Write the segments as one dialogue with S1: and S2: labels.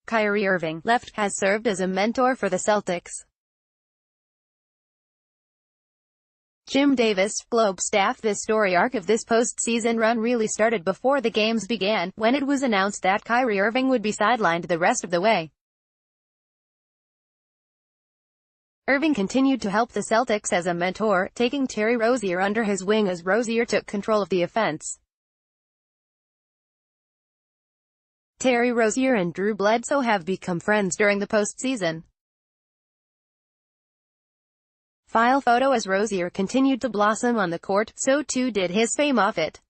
S1: Kyrie Irving, left, has served as a mentor for the Celtics. Jim Davis, Globe staff. The story arc of this postseason run really started before the games began, when it was announced that Kyrie Irving would be sidelined the rest of the way. Irving continued to help the Celtics as a mentor, taking Terry Rozier under his wing as Rozier took control of the offense. Terry Rozier and Drew Bledsoe have become friends during the postseason. File photo. As Rozier continued to blossom on the court, so too did his fame off it.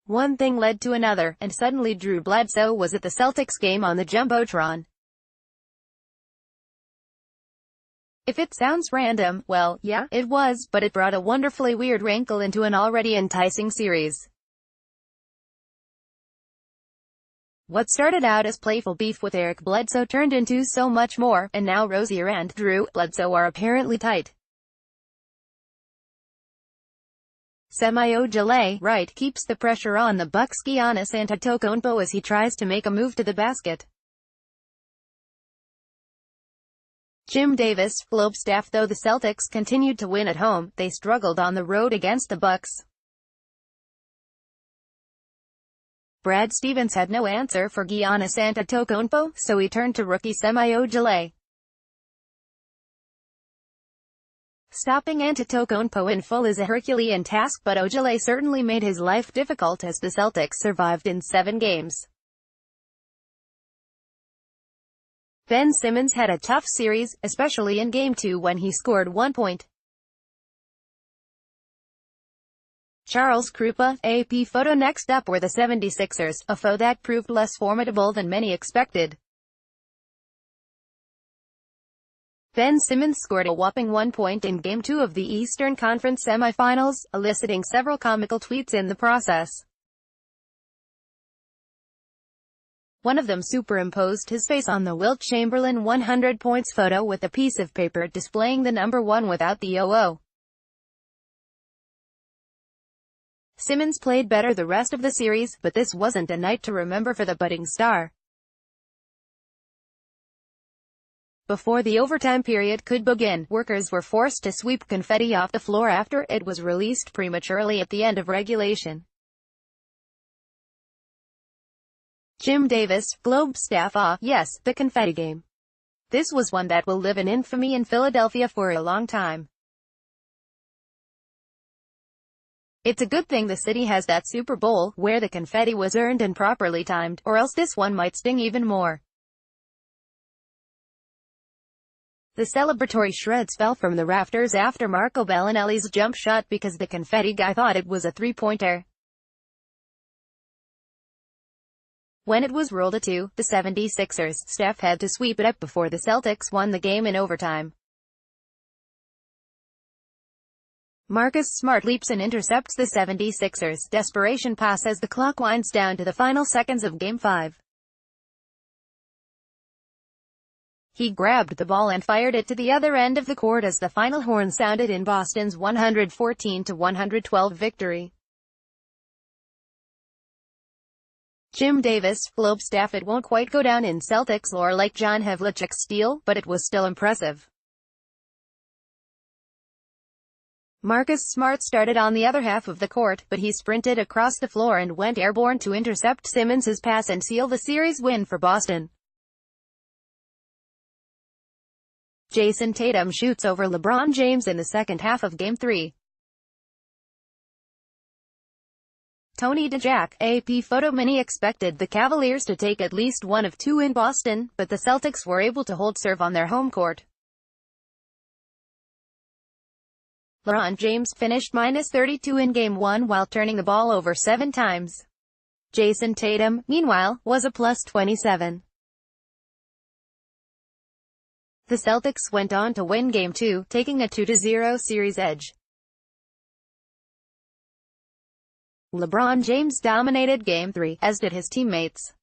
S1: One thing led to another, and suddenly Drew Bledsoe was at the Celtics game on the Jumbotron. If it sounds random, well, yeah, it was, but it brought a wonderfully weird wrinkle into an already enticing series. What started out as playful beef with Eric Bledsoe turned into so much more, and now Rozier and Drew Bledsoe are apparently tight. Semi Ojeleye, right, keeps the pressure on the Bucks' Giannis Antetokounmpo as he tries to make a move to the basket. Jim Davis, Globe staff. Though the Celtics continued to win at home, they struggled on the road against the Bucks. Brad Stevens had no answer for Giannis Antetokounmpo, so he turned to rookie Semi Ojeleye. Stopping Antetokounmpo in full is a Herculean task, but Ojeleye certainly made his life difficult as the Celtics survived in 7 games. Ben Simmons had a tough series, especially in Game 2 when he scored 1 point. Charles Krupa, AP photo. Next up were the 76ers, a foe that proved less formidable than many expected. Ben Simmons scored a whopping 1 point in Game 2 of the Eastern Conference semifinals, eliciting several comical tweets in the process. One of them superimposed his face on the Wilt Chamberlain 100 points photo with a piece of paper displaying the number 1 without the 00. Simmons played better the rest of the series, but this wasn't a night to remember for the budding star. Before the overtime period could begin, workers were forced to sweep confetti off the floor after it was released prematurely at the end of regulation. Jim Davis, Globe staff. Yes, the confetti game. This was one that will live in infamy in Philadelphia for a long time. It's a good thing the city has that Super Bowl, where the confetti was earned and properly timed, or else this one might sting even more. The celebratory shreds fell from the rafters after Marco Bellinelli's jump shot because the confetti guy thought it was a three-pointer. When it was ruled a 2, the 76ers staff had to sweep it up before the Celtics won the game in overtime. Marcus Smart leaps and intercepts the 76ers' desperation pass as the clock winds down to the final seconds of Game 5. He grabbed the ball and fired it to the other end of the court as the final horn sounded in Boston's 114-112 victory. Jim Davis, Globe staff. It won't quite go down in Celtics lore like John Havlicek's steal, but it was still impressive. Marcus Smart started on the other half of the court, but he sprinted across the floor and went airborne to intercept Simmons' pass and seal the series win for Boston. Jason Tatum shoots over LeBron James in the second half of Game 3. Tony DeJack, AP photo. Many expected the Cavaliers to take at least one of 2 in Boston, but the Celtics were able to hold serve on their home court. LeBron James finished -32 in Game 1 while turning the ball over 7 times. Jason Tatum, meanwhile, was a +27. The Celtics went on to win Game 2, taking a 2-0 series edge. LeBron James dominated Game 3, as did his teammates.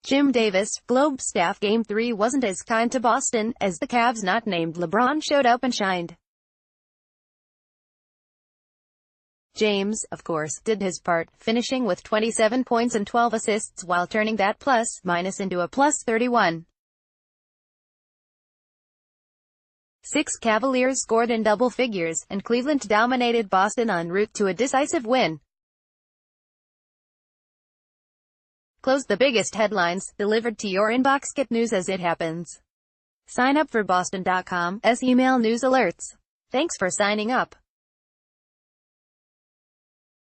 S1: Jim Davis, Globe staff. Game 3 wasn't as kind to Boston, as the Cavs not named LeBron showed up and shined. James, of course, did his part, finishing with 27 points and 12 assists while turning that plus-minus into a plus 31. 6 Cavaliers scored in double figures, and Cleveland dominated Boston en route to a decisive win. Close the biggest headlines, delivered to your inbox. Get news as it happens. Sign up for Boston.com's email news alerts. Thanks for signing up.